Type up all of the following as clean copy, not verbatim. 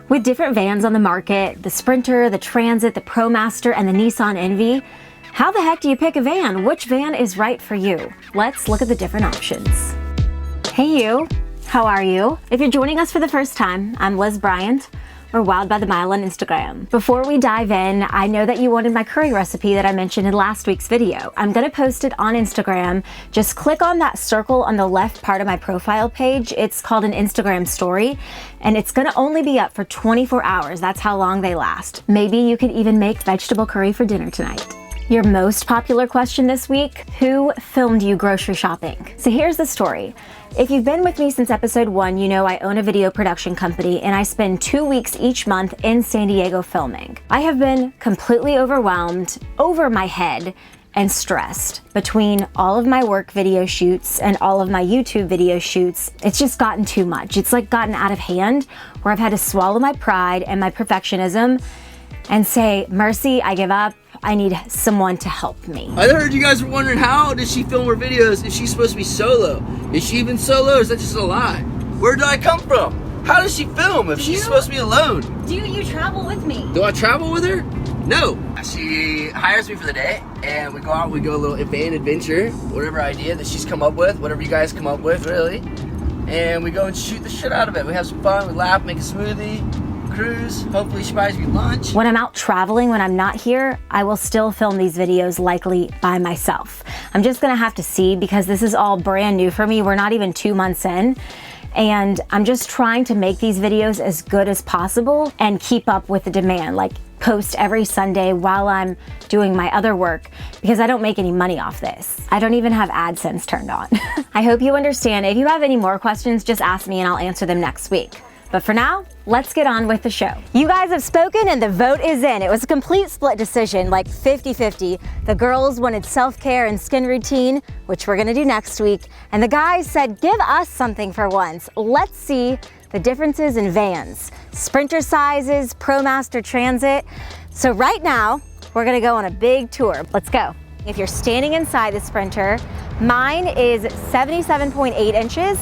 With different vans on the market, the Sprinter, the Transit, the Promaster, and the Nissan Envy, how the heck do you pick a van? Which van is right for you? Let's look at the different options. Hey you, how are you? If you're joining us for the first time, I'm Liz Bryant. We're Wild by the Mile on Instagram. Before we dive in, I know that you wanted my curry recipe that I mentioned in last week's video. I'm gonna post it on Instagram. Just click on that circle on the left part of my profile page. It's called an Instagram story, and it's gonna only be up for 24 hours. That's how long they last. Maybe you could even make vegetable curry for dinner tonight. Your most popular question this week, who filmed you grocery shopping? So here's the story. If you've been with me since episode 1, you know I own a video production company and I spend 2 weeks each month in San Diego filming. I have been completely overwhelmed, over my head, and stressed. Between all of my work video shoots and all of my YouTube video shoots, it's just gotten too much. It's like gotten out of hand where I've had to swallow my pride and my perfectionism and say, Mercy, I give up. I need someone to help me. I heard you guys were wondering, how does she film her videos if she's supposed to be solo? Is she even solo or is that just a lie? Where did I come from? How does she film if she's supposed to be alone? Do you travel with me? Do I travel with her? No. She hires me for the day and we go out, we go a little van adventure, whatever idea that she's come up with, whatever you guys come up with, really. And we go and shoot the shit out of it. We have some fun, we laugh, make a smoothie, cruise, hopefully she buys me lunch. When I'm out traveling, when I'm not here, I will still film these videos likely by myself. I'm just gonna have to see because this is all brand new for me. We're not even 2 months in. And I'm just trying to make these videos as good as possible and keep up with the demand, like post every Sunday while I'm doing my other work because I don't make any money off this. I don't even have AdSense turned on. I hope you understand. If you have any more questions, just ask me and I'll answer them next week. But for now, let's get on with the show. You guys have spoken and the vote is in. It was a complete split decision, like 50-50. The girls wanted self-care and skin routine, which we're gonna do next week. And the guys said, give us something for once. Let's see the differences in vans, Sprinter sizes, Promaster, Transit. So right now, we're gonna go on a big tour. Let's go. If you're standing inside the Sprinter, mine is 77.8 inches.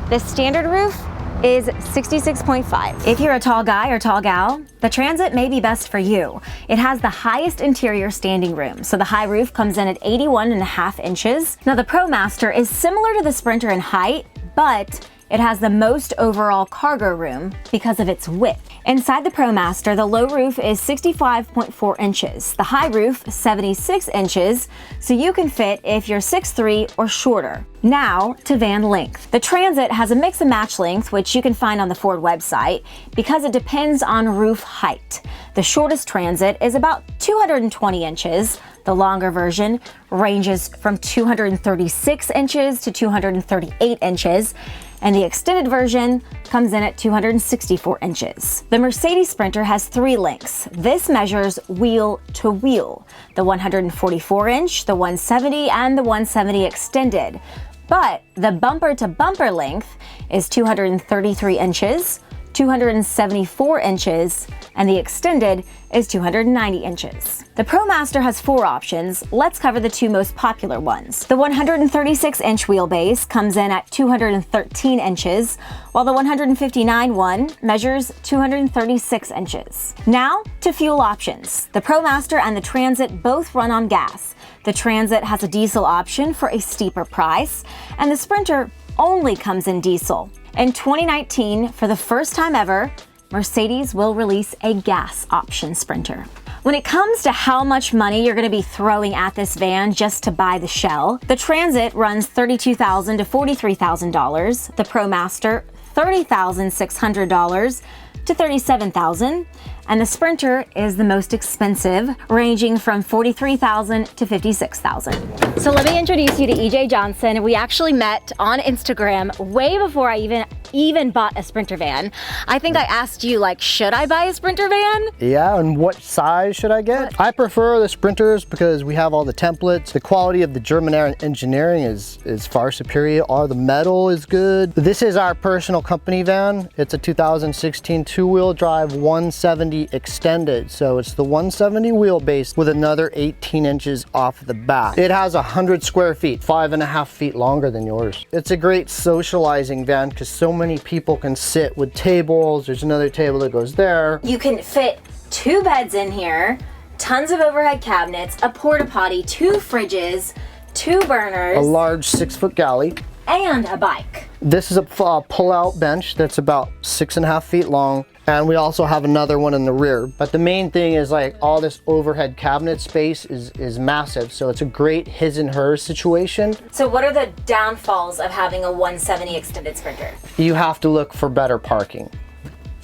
The standard roof is 66.5. If you're a tall guy or tall gal, the Transit may be best for you. It has the highest interior standing room, so the high roof comes in at 81.5 inches. Now the Promaster is similar to the Sprinter in height, but it has the most overall cargo room because of its width. Inside the Promaster, the low roof is 65.4 inches. The high roof, 76 inches, so you can fit if you're 6'3" or shorter. Now to van length. The Transit has a mix and match length, which you can find on the Ford website, because it depends on roof height. The shortest Transit is about 220 inches. The longer version ranges from 236 inches to 238 inches. And the extended version comes in at 264 inches. The Mercedes Sprinter has 3 lengths. This measures wheel to wheel, the 144 inch, the 170, and the 170 extended. But the bumper to bumper length is 233 inches, 274 inches, and the extended is 290 inches. The Promaster has 4 options. Let's cover the 2 most popular ones. The 136-inch wheelbase comes in at 213 inches, while the 159 one measures 236 inches. Now to fuel options. The Promaster and the Transit both run on gas. The Transit has a diesel option for a steeper price, and the Sprinter only comes in diesel. In 2019, for the first time ever, Mercedes will release a gas option Sprinter. When it comes to how much money you're gonna be throwing at this van just to buy the shell, the Transit runs $32,000 to $43,000, the Promaster $30,600 to $37,000, and the Sprinter is the most expensive, ranging from $43,000 to $56,000. So let me introduce you to EJ Johnson. We actually met on Instagram way before I even bought a Sprinter van. I think I asked you, like, should I buy a Sprinter van? Yeah, and what size should I get? I prefer the Sprinters because we have all the templates. The quality of the German engineering is far superior. All the metal is good. This is our personal company van. It's a 2016 two-wheel drive 170 170 extended. So it's the 170 wheelbase with another 18 inches off the back. It has 100 square feet, 5.5 feet longer than yours. It's a great socializing van because so many people can sit with tables. There's another table that goes there. You can fit 2 beds in here, tons of overhead cabinets, a porta potty, 2 fridges, 2 burners, A large 6-foot galley. and a bike. This is a pull-out bench that's about 6.5 feet long. And we also have another one in the rear. But the main thing is like all this overhead cabinet space is massive. So it's a great his and hers situation. So what are the downfalls of having a 170 extended Sprinter? You have to look for better parking.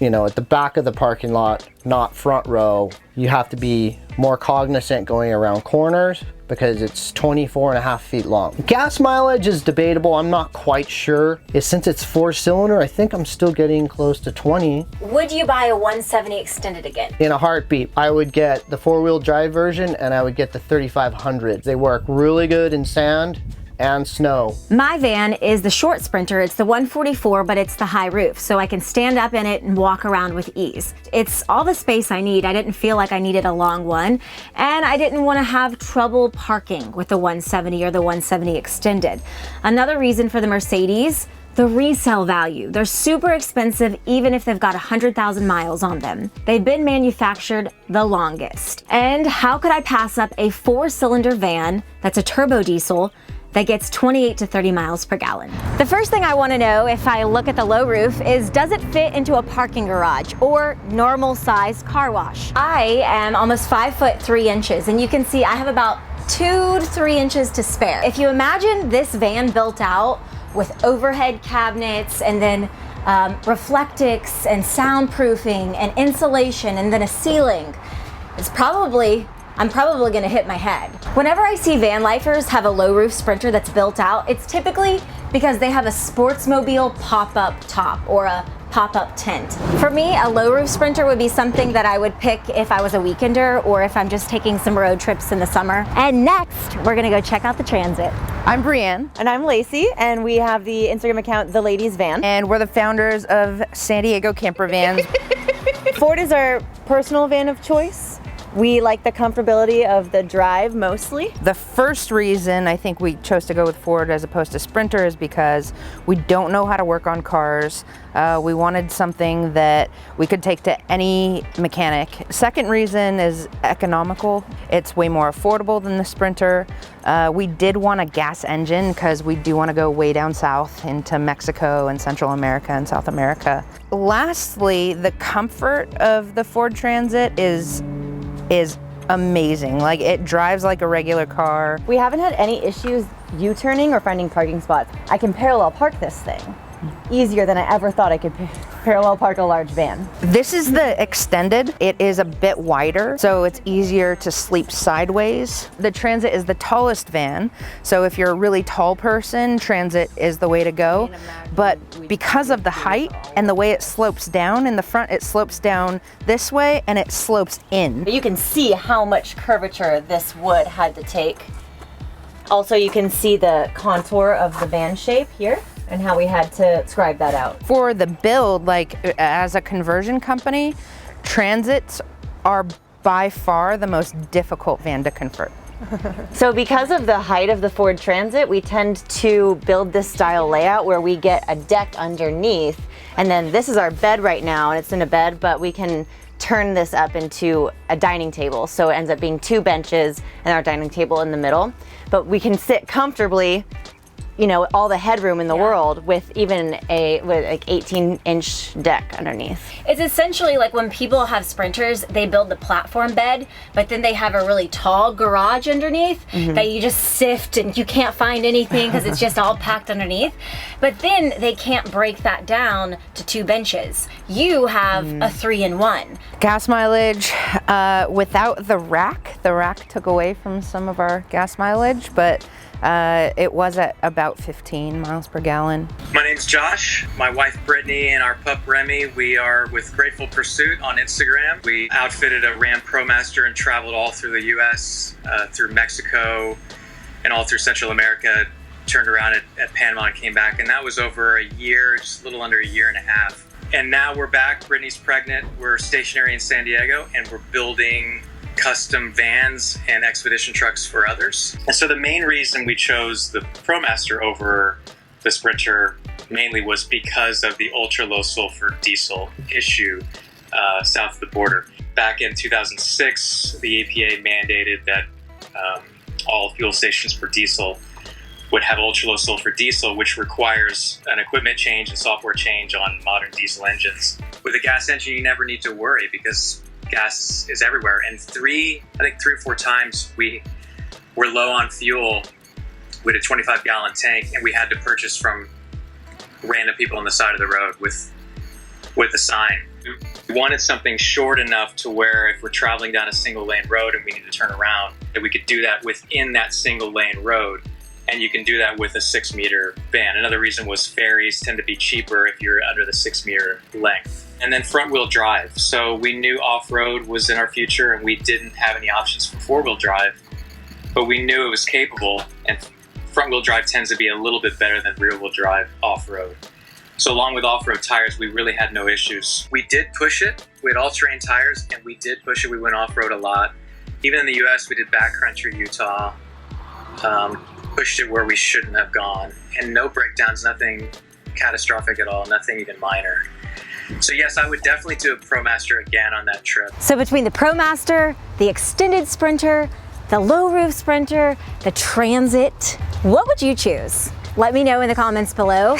You know, at the back of the parking lot, not front row. You have to be more cognizant going around corners because it's 24.5 feet long. Gas mileage is debatable. I'm not quite sure. Since it's 4-cylinder, I think I'm still getting close to 20. Would you buy a 170 extended again? In a heartbeat. I would get the 4-wheel drive version and I would get the 3500. They work really good in sand and snow. My van is the short Sprinter. It's the 144, but it's the high roof, so I can stand up in it and walk around with ease. It's all the space I need. I didn't feel like I needed a long one, and I didn't want to have trouble parking with the 170 or the 170 extended. Another reason for the Mercedes, the resale value. They're super expensive even if they've got 100,000 miles on them. They've been manufactured the longest. And how could I pass up a 4-cylinder van that's a turbo diesel that gets 28 to 30 miles per gallon. The first thing I want to know if I look at the low roof is, does it fit into a parking garage or normal size car wash? I am almost 5'3" and you can see I have about 2 to 3 inches to spare. If you imagine this van built out with overhead cabinets and then reflectics and soundproofing and insulation and then a ceiling, I'm probably gonna hit my head. Whenever I see van lifers have a low roof Sprinter that's built out, it's typically because they have a Sportsmobile pop-up top or a pop-up tent. For me, a low roof Sprinter would be something that I would pick if I was a weekender or if I'm just taking some road trips in the summer. And next, we're gonna go check out the Transit. I'm Brienne. And I'm Lacey, and we have the Instagram account, The Ladies Van. And we're the founders of San Diego Camper Vans. Ford is our personal van of choice. We like the comfortability of the drive mostly. The first reason I think we chose to go with Ford as opposed to Sprinter is because we don't know how to work on cars. We wanted something that we could take to any mechanic. Second reason is economical. It's way more affordable than the Sprinter. We did want a gas engine because we do want to go way down south into Mexico and Central America and South America. Lastly, the comfort of the Ford Transit is amazing. Like, it drives like a regular car. We haven't had any issues U-turning or finding parking spots. I can parallel park this thing easier than I ever thought I could parallel park a large van. This is the extended. It is a bit wider, so it's easier to sleep sideways. The Transit is the tallest van, so if you're a really tall person, Transit is the way to go. But because of the height and the way it slopes down, in the front it slopes down this way and it slopes in. But you can see how much curvature this wood had to take. Also, you can see the contour of the van shape here and how we had to scribe that out. For the build, like as a conversion company, Transits are by far the most difficult van to convert. So because of the height of the Ford Transit, we tend to build this style layout where we get a deck underneath, and then this is our bed right now, and it's in a bed, but we can turn this up into a dining table. So it ends up being 2 benches and our dining table in the middle. But we can sit comfortably, you know, all the headroom in the world with even a like 18-inch deck underneath. It's essentially like when people have Sprinters, they build the platform bed, but then they have a really tall garage underneath that you just sift and you can't find anything because it's just all packed underneath. But then they can't break that down to 2 benches. You have a 3-in-1. Gas mileage, without the rack took away from some of our gas mileage, but it was at about 15 miles per gallon. My name's Josh, my wife Brittany, and our pup Remy. We are with Grateful Pursuit on Instagram. We outfitted a Ram Promaster and traveled all through the US, through Mexico, and all through Central America, turned around at Panama and came back. And that was over a year, just a little under a year and a half. And now we're back. Brittany's pregnant. We're stationary in San Diego, and we're building custom vans and expedition trucks for others. And so the main reason we chose the Promaster over the Sprinter mainly was because of the ultra low sulfur diesel issue south of the border. Back in 2006, the EPA mandated that all fuel stations for diesel would have ultra low sulfur diesel, which requires an equipment change and software change on modern diesel engines. With a gas engine, you never need to worry because gas is everywhere. And I think three or four times we were low on fuel with a 25-gallon tank, and we had to purchase from random people on the side of the road with a sign. We wanted something short enough to where if we're traveling down a single lane road and we need to turn around, that we could do that within that single lane road. And you can do that with a 6-meter van. Another reason was ferries tend to be cheaper if you're under the 6-meter length. And then front wheel drive. So we knew off-road was in our future and we didn't have any options for 4-wheel drive, but we knew it was capable, and front wheel drive tends to be a little bit better than rear wheel drive off-road. So along with off-road tires, we really had no issues. We did push it. We had all-terrain tires, and we did push it. We went off-road a lot. Even in the US, we did backcountry Utah. Pushed it where we shouldn't have gone. And no breakdowns, nothing catastrophic at all, nothing even minor. So yes, I would definitely do a Promaster again on that trip. So between the Promaster, the extended Sprinter, the low roof Sprinter, the Transit, what would you choose? Let me know in the comments below.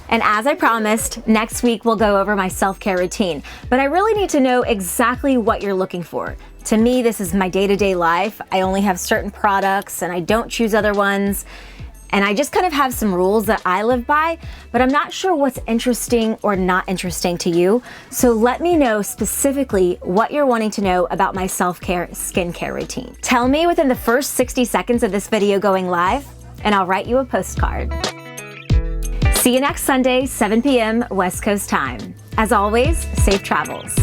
And as I promised, next week we'll go over my self-care routine. But I really need to know exactly what you're looking for. To me, this is my day-to-day life. I only have certain products and I don't choose other ones. And I just kind of have some rules that I live by, but I'm not sure what's interesting or not interesting to you. So let me know specifically what you're wanting to know about my self-care skincare routine. Tell me within the first 60 seconds of this video going live, and I'll write you a postcard. See you next Sunday, 7 p.m. West Coast time. As always, safe travels.